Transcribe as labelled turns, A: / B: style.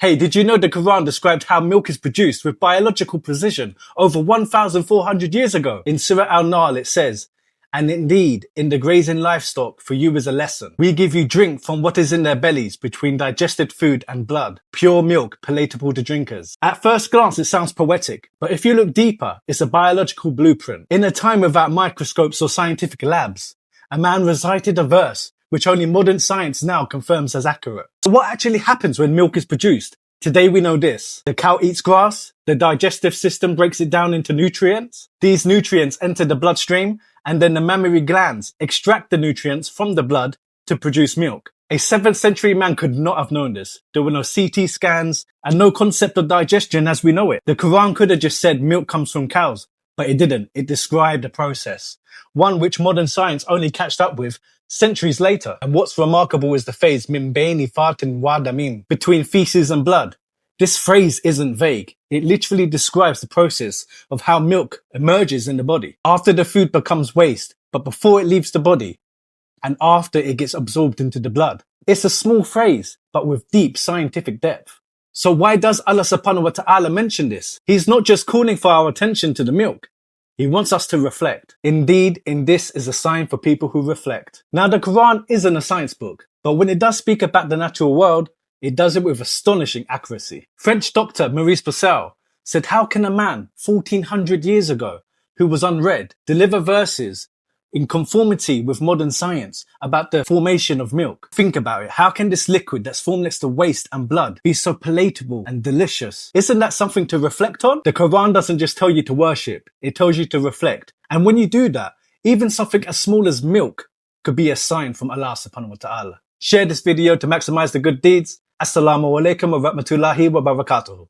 A: Hey, did you know the Quran described how milk is produced with biological precision over 1,400 years ago? In Surah Al-Nahl it says, "And indeed, in the grazing livestock for you is a lesson. We give you drink from what is in their bellies between digested food and blood, pure milk palatable to drinkers." At first glance it sounds poetic, but if you look deeper, it's a biological blueprint. In a time without microscopes or scientific labs, a man recited a verse which only modern science now confirms as accurate. So what actually happens when milk is produced? Today we know this. The cow eats grass, the digestive system breaks it down into nutrients. These nutrients enter the bloodstream, and then the mammary glands extract the nutrients from the blood to produce milk. A 7th century man could not have known this. There were no CT scans and no concept of digestion as we know it. The Quran could have just said milk comes from cows, but it didn't. It described a process, one which modern science only catched up with centuries later. And what's remarkable is the phrase min baini fatin wa damin, between feces and blood. This phrase isn't vague. It literally describes the process of how milk emerges in the body after the food becomes waste, but before it leaves the body and after it gets absorbed into the blood. It's a small phrase, but with deep scientific depth. So why does Allah subhanahu wa ta'ala mention this? He's not just calling for our attention to the milk. He wants us to reflect. Indeed, in this is a sign for people who reflect. Now, the Quran isn't a science book, but when it does speak about the natural world, it does it with astonishing accuracy. French doctor Maurice Purcell said, how can a man 1400 years ago who was unread deliver verses in conformity with modern science about the formation of milk? Think about it. How can this liquid that's formed next to waste and blood be so palatable and delicious? Isn't that something to reflect on? The Quran doesn't just tell you to worship. It tells you to reflect. And when you do that, even something as small as milk could be a sign from Allah subhanahu wa ta'ala. Share this video to maximize the good deeds. Assalamu alaikum wa rahmatullahi wa barakatuh.